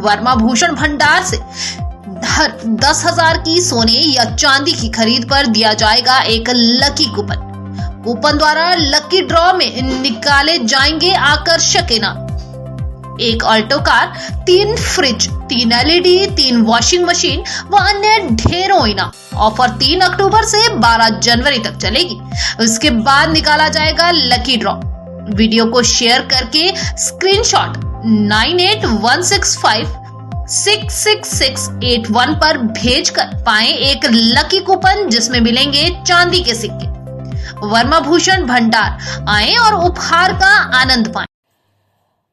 वर्मा भूषण भंडार से 10,000 की सोने या चांदी की खरीद पर दिया जाएगा एक लकी कूपन। कूपन द्वारा लकी ड्रॉ में निकाले जाएंगे आकर्षक इनाम, एक Alto car, 3 fridge, 3 LED, 3 washing machine व अन्य ढेरों इनाम। ऑफर 3 अक्टूबर से 12 जनवरी तक चलेगी। उसके बाद निकाला जाएगा लकी ड्रॉ। वीडियो को शेयर करके स्क्रीनशॉट 9816566681 पर भेजकर पाएं एक लकी कूपन जिसमें मिलेंगे चांदी के सिक्के। वर्मा भूषण भंडार आएं और उपहार का आनंद पाएं।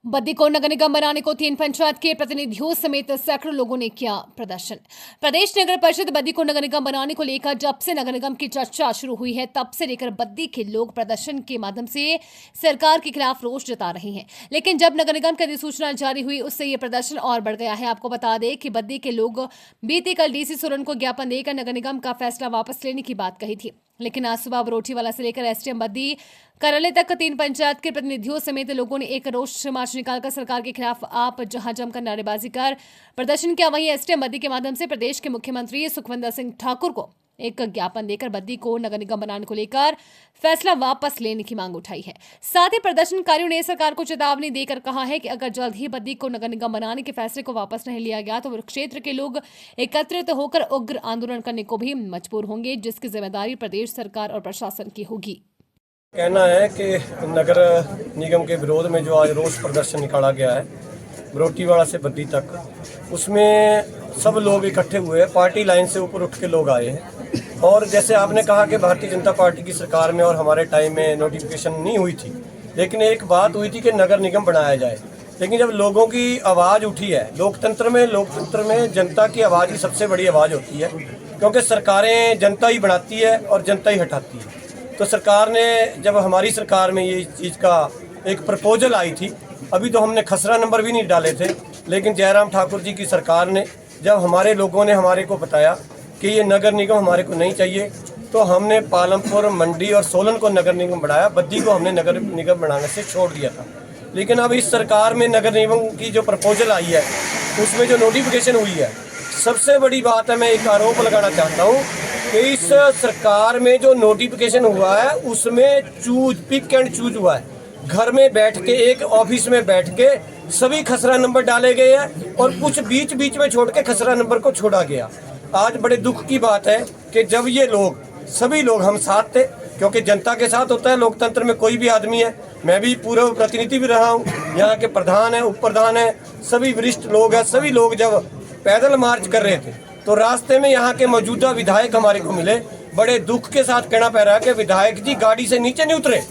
बद्दी को नगर निगम बनाने को 3 पंचायत के प्रतिनिधियों समेत सैकड़ों लोगों ने किया प्रदर्शन। प्रदेश नगर परिषद बद्दी को नगर निगम बनाने को लेकर जब से नगर निगम की चर्चा शुरू हुई है तब से लेकर बद्दी के लोग प्रदर्शन के माध्यम से सरकार के खिलाफ रोष जता रहे हैं। लेकिन जब नगर निगम की अधिसूचना जारी हुई उससे ये प्रदर्शन और बढ़ गया है। आपको बता दें कि बद्दी के लोग बीते कल डीसी सोलन को ज्ञापन देकर नगर निगम का फैसला वापस लेने की बात कही थी, लेकिन आज सुबह बरोटीवाला से लेकर एसडीएम बद्दी कार्यालय तक 3 पंचायत के प्रतिनिधियों समेत लोगों ने एक रोष मार्च निकालकर सरकार के खिलाफ आप जहां जमकर नारेबाजी कर प्रदर्शन किया। वहीं एसडीएम बद्दी के माध्यम से प्रदेश के मुख्यमंत्री सुखविंदर सिंह ठाकुर को एक ज्ञापन देकर बद्दी को नगर निगम बनाने को लेकर फैसला वापस लेने की मांग उठाई है। साथ ही प्रदर्शनकारियों ने सरकार को चेतावनी देकर कहा है कि अगर जल्द ही बद्दी को नगर निगम बनाने के फैसले को वापस नहीं लिया गया तो क्षेत्र के लोग एकत्रित होकर उग्र आंदोलन करने को भी मजबूर होंगे, जिसकी जिम्मेदारी प्रदेश सरकार और प्रशासन की होगी। कहना है कि नगर निगम के विरोध में जो आज रोष प्रदर्शन निकाला गया है बरोटीवाला से बद्दी तक, उसमें सब लोग इकट्ठे हुए हैं, पार्टी लाइन से ऊपर उठ के लोग आए हैं। और जैसे आपने कहा कि भारतीय जनता पार्टी की सरकार में और हमारे टाइम में नोटिफिकेशन नहीं हुई थी, लेकिन एक बात हुई थी कि नगर निगम बनाया जाए। लेकिन जब लोगों की आवाज़ उठी है, लोकतंत्र में जनता की आवाज़ ही सबसे बड़ी आवाज़ होती है, क्योंकि सरकारें जनता ही बनाती है और जनता ही हटाती है। तो सरकार ने जब हमारी सरकार में ये चीज़ का एक प्रपोजल आई थी, अभी तो हमने खसरा नंबर भी नहीं डाले थे, लेकिन जयराम ठाकुर जी की सरकार ने जब हमारे लोगों ने हमारे को बताया कि ये नगर निगम हमारे को नहीं चाहिए, तो हमने पालमपुर, मंडी और सोलन को नगर निगम बढ़ाया, बद्दी को हमने नगर निगम बनाने से छोड़ दिया था। लेकिन अब इस सरकार में नगर निगम की जो प्रपोजल आई है उसमें जो नोटिफिकेशन हुई है, सबसे बड़ी बात है, मैं एक आरोप लगाना चाहता हूँ कि इस सरकार में जो नोटिफिकेशन हुआ है उसमें पिक एंड चूज हुआ है। घर में बैठ के, एक ऑफिस में बैठ के सभी खसरा नंबर डाले गए हैं और कुछ बीच बीच में छोड़ के खसरा नंबर को छोड़ा गया। आज बड़े दुख की बात है कि जब ये लोग, सभी लोग हम साथ थे, क्योंकि जनता के साथ होता है लोकतंत्र में, कोई भी आदमी है, मैं भी पूर्व प्रतिनिधि भी रहा हूँ, यहाँ के प्रधान है, उप प्रधान है, सभी वरिष्ठ लोग हैं, सभी लोग जब पैदल मार्च कर रहे थे तो रास्ते में यहाँ के मौजूदा विधायक हमारे को मिले। बड़े दुख के साथ कहना पड़ रहा है कि विधायक जी गाड़ी से नीचे नहीं उतरे,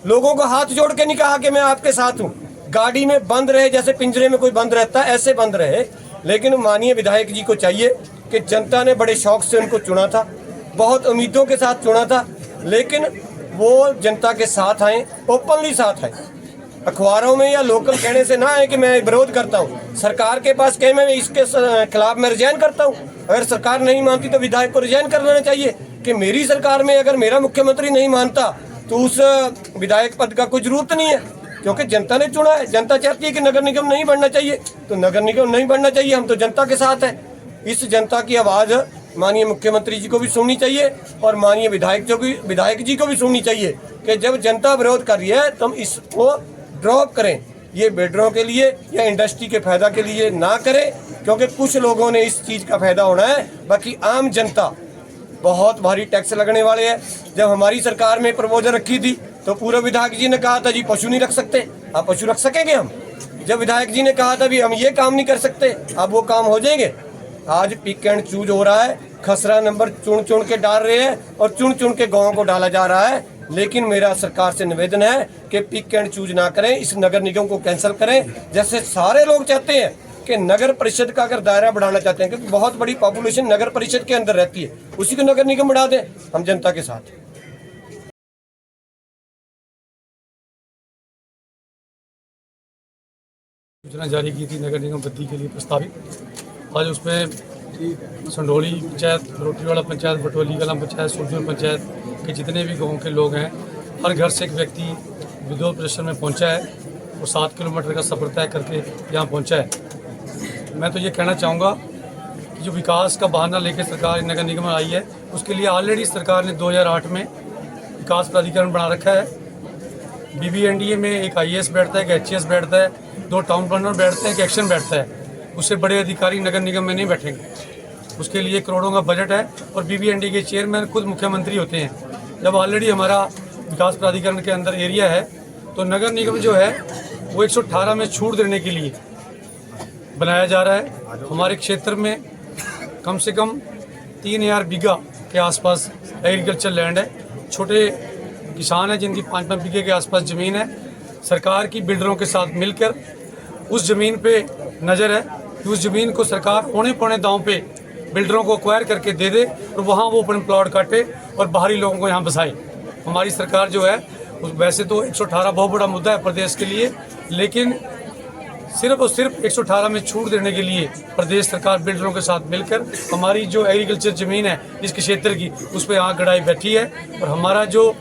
लोगों को हाथ जोड़ के नहीं कहा कि मैं आपके साथ हूँ, गाड़ी में बंद रहे, जैसे पिंजरे में कोई बंद रहता है ऐसे बंद रहे। लेकिन माननीय विधायक जी को चाहिए कि जनता ने बड़े शौक से उनको चुना था, बहुत उम्मीदों के साथ चुना था, लेकिन वो जनता के साथ आए, ओपनली साथ आए, अखबारों में या लोकल कहने से ना आए कि मैं विरोध करता हूँ। सरकार के पास कहे मैं इसके खिलाफ मैं रिजाइन करता हूँ। अगर सरकार नहीं मानती तो विधायक को रिजाइन कर लेना चाहिए कि मेरी सरकार में अगर मेरा मुख्यमंत्री नहीं मानता तो उस विधायक पद का कोई जरूरत नहीं है, क्योंकि जनता ने चुना है। जनता चाहती है कि नगर निगम नहीं बढ़ना चाहिए तो नगर निगम नहीं बढ़ना चाहिए, हम तो जनता के साथ हैं। इस जनता की आवाज़ माननीय मुख्यमंत्री जी को भी सुननी चाहिए और माननीय विधायक जी को भी सुननी चाहिए कि जब जनता विरोध कर रही है तो हम इसको ड्रॉप करें। ये बेडरों के लिए या इंडस्ट्री के फायदा के लिए ना करें, क्योंकि कुछ लोगों ने इस चीज़ का फायदा होना है, बाकी आम जनता, बहुत भारी टैक्स लगने वाले हैं। जब हमारी सरकार में प्रपोजल रखी थी तो पूर्व विधायक जी ने कहा था जी पशु नहीं रख सकते, अब पशु रख सकेंगे हम। जब विधायक जी ने कहा था भी हम ये काम नहीं कर सकते, अब वो काम हो जाएंगे। आज पिक एंड चूज हो रहा है, खसरा नंबर चुन के डाल रहे हैं और चुन के गाँव को डाला जा रहा है। लेकिन मेरा सरकार से निवेदन है कि पिक एंड चूज ना करें, इस नगर निगम को कैंसिल करें। जैसे सारे लोग चाहते हैं कि नगर परिषद का अगर दायरा बढ़ाना चाहते हैं, क्योंकि बहुत बड़ी पॉपुलेशन नगर परिषद के अंदर रहती है, उसी को नगर निगम बढ़ा दें, हम जनता के साथ। सूचना जारी की थी नगर निगम बद्दी के लिए प्रस्तावित। आज उसमें संडोली पंचायत, बरोटीवाला पंचायत, बटोली कला पंचायत, सुरजपुर पंचायत के जितने भी गाँव के लोग हैं, हर घर से एक व्यक्ति विरोध प्रदर्शन में पहुंचा है और 7 किलोमीटर का सफर तय करके यहाँ पहुंचा है। मैं तो ये कहना चाहूँगा कि जो विकास का बहाना लेकर सरकार नगर निगम में आई है, उसके लिए ऑलरेडी सरकार ने 2008 में विकास प्राधिकरण बना रखा है। BBNDA में एक IAS बैठता है, एक HAS बैठता है, 2 टाउन प्लानर बैठते हैं, एक एक्शन बैठता है। उससे बड़े अधिकारी नगर निगम में नहीं बैठेंगे। उसके लिए करोड़ों का बजट है और BBNDA के चेयरमैन खुद मुख्यमंत्री होते हैं। जब ऑलरेडी हमारा विकास प्राधिकरण के अंदर एरिया है तो नगर निगम जो है वो 118 में छूट देने के लिए बनाया जा रहा है। हमारे क्षेत्र में कम से कम 3000 बीघा के आसपास एग्रीकल्चर लैंड है। छोटे किसान हैं जिनकी 5-5 बीघे के आसपास ज़मीन है। सरकार की बिल्डरों के साथ मिलकर उस ज़मीन पे नज़र है कि उस ज़मीन को सरकार पौने दांव पे बिल्डरों को एक्वायर करके दे दे और वहाँ वो अपने प्लॉट काटे और बाहरी लोगों को यहाँ बसाए। हमारी सरकार जो है वैसे तो 118 बहुत बड़ा मुद्दा है प्रदेश के लिए, लेकिन सिर्फ और सिर्फ 118 में छूट देने के लिए प्रदेश सरकार बिल्डरों के साथ मिलकर हमारी जो एग्रीकल्चर ज़मीन है इसके क्षेत्र की उस पर आँख गड़ाई बैठी है। और हमारा जो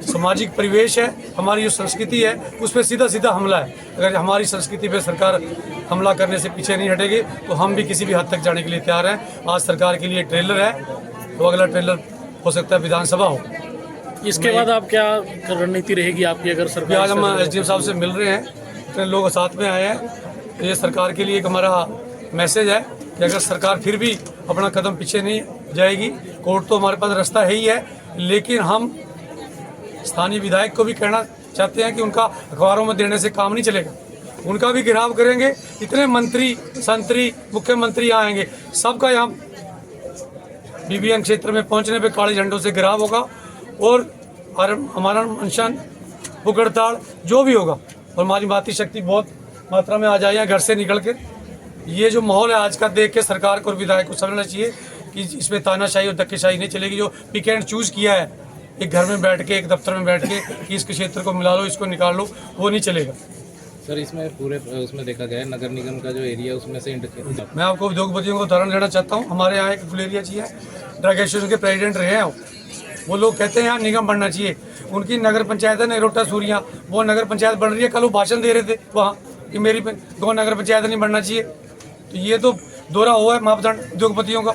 सामाजिक परिवेश है, हमारी जो संस्कृति है, उस पर सीधा हमला है। अगर हमारी संस्कृति पे सरकार हमला करने से पीछे नहीं हटेगी तो हम भी किसी भी हद तक जाने के लिए तैयार हैं। आज सरकार के लिए ट्रेलर है तो अगला ट्रेलर हो सकता है विधानसभा हो। इसके बाद आप क्या रणनीति रहेगी आपकी अगर सरकार? आज हम SDM साहब से मिल रहे हैं, इतने लोग साथ में आए हैं, तो ये सरकार के लिए एक हमारा मैसेज है कि अगर सरकार फिर भी अपना कदम पीछे नहीं जाएगी, कोर्ट तो हमारे पास रास्ता है ही है, लेकिन हम स्थानीय विधायक को भी कहना चाहते हैं कि उनका अखबारों में देने से काम नहीं चलेगा। उनका भी घेराव करेंगे। इतने मंत्री, संतरी, मुख्यमंत्री आएंगे, सबका यहाँ BBN क्षेत्र में पहुँचने पे काले झंडों से घेराव होगा और हमारा अनशन, भूख हड़ताल जो भी होगा और हमारी मातृ शक्ति बहुत मात्रा में आ जाए घर से निकल के। ये जो माहौल है आज का देख के सरकार को और विधायक को समझना चाहिए कि इसमें तानाशाही और धक्केशाही नहीं चलेगी। जो पिक एंड चूज किया है एक घर में बैठ के, एक दफ्तर में बैठ के कि इसके क्षेत्र को मिला लो, इसको निकाल लो, वो नहीं चलेगा। सर इसमें पूरे उसमें देखा गया है नगर निगम का जो एरिया उसमें से मैं आपको उद्योगपतियों को उदाहरण देना चाहता हूँ। हमारे यहाँ एक गुलेरिया जी है, ड्रग एसोसिएशन के प्रेसिडेंट रहे हैं। वो लोग कहते हैं यहाँ निगम बनना चाहिए। उनकी नगर पंचायत है नगरोटा सूरिया, वो नगर पंचायत बन रही है। कल वो भाषण दे रहे थे वहाँ कि मेरी 2 नगर पंचायत नहीं बनना चाहिए। तो ये तो दोहरा हुआ है मापदंड उद्योगपतियों का।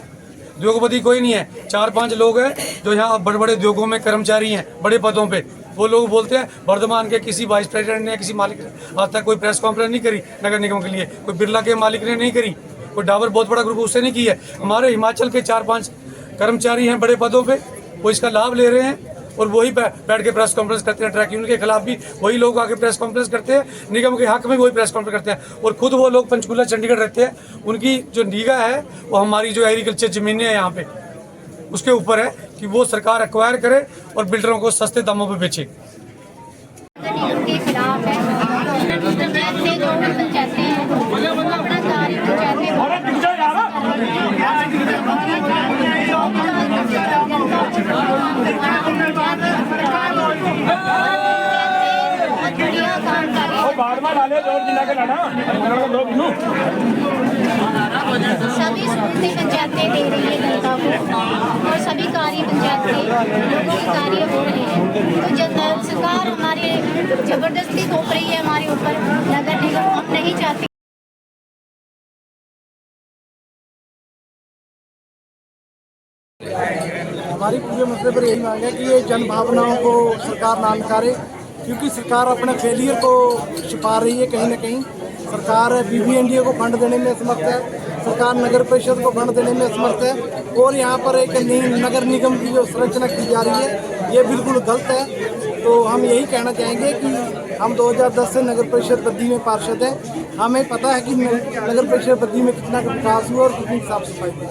उद्योगपति कोई नहीं है, 4-5 लोग हैं जो यहाँ बड़े बड़े उद्योगों में कर्मचारी हैं, बड़े पदों पे। वो लोग बोलते हैं वर्धमान के किसी वाइस प्रेसिडेंट ने, किसी मालिक ने आज तक कोई प्रेस कॉन्फ्रेंस नहीं करी नगर निगम के लिए। कोई बिरला के मालिक ने नहीं करी, कोई डाबर बहुत बड़ा ग्रुप उससे नहीं की है। हमारे हिमाचल के 4-5 कर्मचारी हैं बड़े पदों पर, वो इसका लाभ ले रहे हैं और वही बैठ के प्रेस कॉन्फ्रेंस करते हैं। ट्रैक यूनियन के खिलाफ भी वही लोग आके प्रेस कॉन्फ्रेंस करते हैं, निगम के हक में वही प्रेस कॉन्फ्रेंस करते हैं। और खुद वो लोग पंचकूला चंडीगढ़ रहते हैं। उनकी जो निगाह है वो हमारी जो एग्रीकल्चर ज़मीनें हैं यहाँ पे उसके ऊपर है कि वो सरकार एक्वायर करे और बिल्डरों को सस्ते दामों पे बेचे। के खिलाफ है पंचायत से जो पंचायतें हैं वो अपना कार्य सभी स्कूली पंचायतें दे रही है जनता को और सभी कार्य पंचायतें लोगों के कार्य हो रहे हैं। तो सरकार हमारे जबरदस्ती थोप रही है हमारे ऊपर। नगर निगम हम नहीं चाहते। हमारी पूरे मसले पर यही मांग है कि ये जन भावनाओं को सरकार ना नकारे, क्योंकि सरकार अपने फेलियर को छिपा रही है। कहीं ना कहीं सरकार BBNDA को फंड देने में असमर्थ है, सरकार नगर परिषद को फंड देने में असमर्थ है और यहाँ पर एक नगर निगम की जो संरचना की जा रही है ये बिल्कुल गलत है। तो हम यही कहना चाहेंगे कि हम 2010 से नगर परिषद बद्दी में पार्षद हैं। हमें पता है कि नगर परिषद बद्दी में कितना विकास हुआ और कितनी साफ सफाई हुई।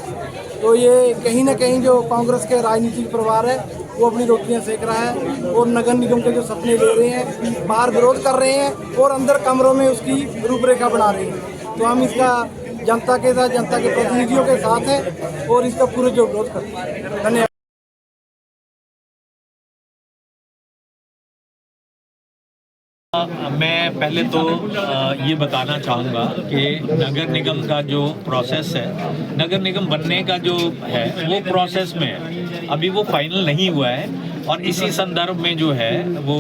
तो ये कहीं ना कहीं जो कांग्रेस के राजनीतिक परिवार है वो अपनी रोटियां सेक रहा है और नगर निगम के जो सपने ले रहे हैं, बाहर विरोध कर रहे हैं और अंदर कमरों में उसकी रूपरेखा बना रहे हैं। तो हम इसका जनता के साथ, जनता के प्रतिनिधियों के साथ हैं और इसका पूरे जो विरोध करते हैं। धन्यवाद। मैं पहले तो ये बताना चाहूँगा कि नगर निगम का जो प्रोसेस है, नगर निगम बनने का जो है वो प्रोसेस में है, अभी वो फाइनल नहीं हुआ है। और इसी संदर्भ में जो है वो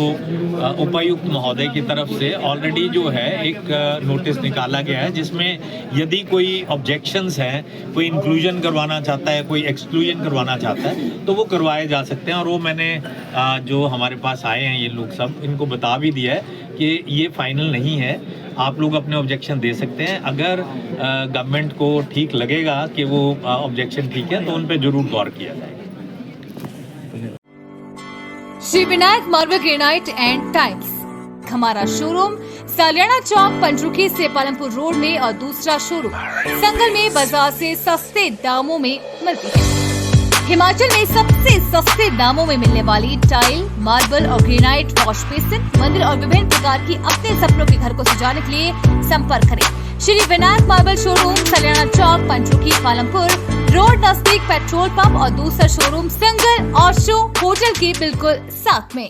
उपायुक्त महोदय की तरफ से ऑलरेडी जो है एक नोटिस निकाला गया है, जिसमें यदि कोई ऑब्जेक्शंस हैं, कोई इंक्लूजन करवाना चाहता है, कोई एक्सक्लूजन करवाना चाहता है, तो वो करवाए जा सकते हैं। और वो मैंने जो हमारे पास आए हैं ये लोग सब, इनको बता भी दिया है कि ये फाइनल नहीं है, आप लोग अपने ऑब्जेक्शन दे सकते हैं। अगर गवर्नमेंट को ठीक लगेगा कि वो ऑब्जेक्शन ठीक है तो उन पे जरूर गौर किया जाएगा। Shri Vinayak marble granite and tiles, हमारा शोरूम सालियाना चौक पंचरुखी से पालमपुर रोड में और दूसरा शोरूम संगल में बाजार से सस्ते दामों में मिलती है। हिमाचल में सबसे सस्ते दामों में मिलने वाली टाइल, मार्बल और ग्रेनाइट वॉश बेसिन, मंदिर और विभिन्न प्रकार की अपने सपनों के घर को सजाने के लिए संपर्क करें। श्री विनायक मार्बल शोरूम सालियाना चौक पंचरुखी पालमपुर रोड नजदीक पेट्रोल पंप और दूसरा शोरूम संगल और शो होटल के बिल्कुल साथ में।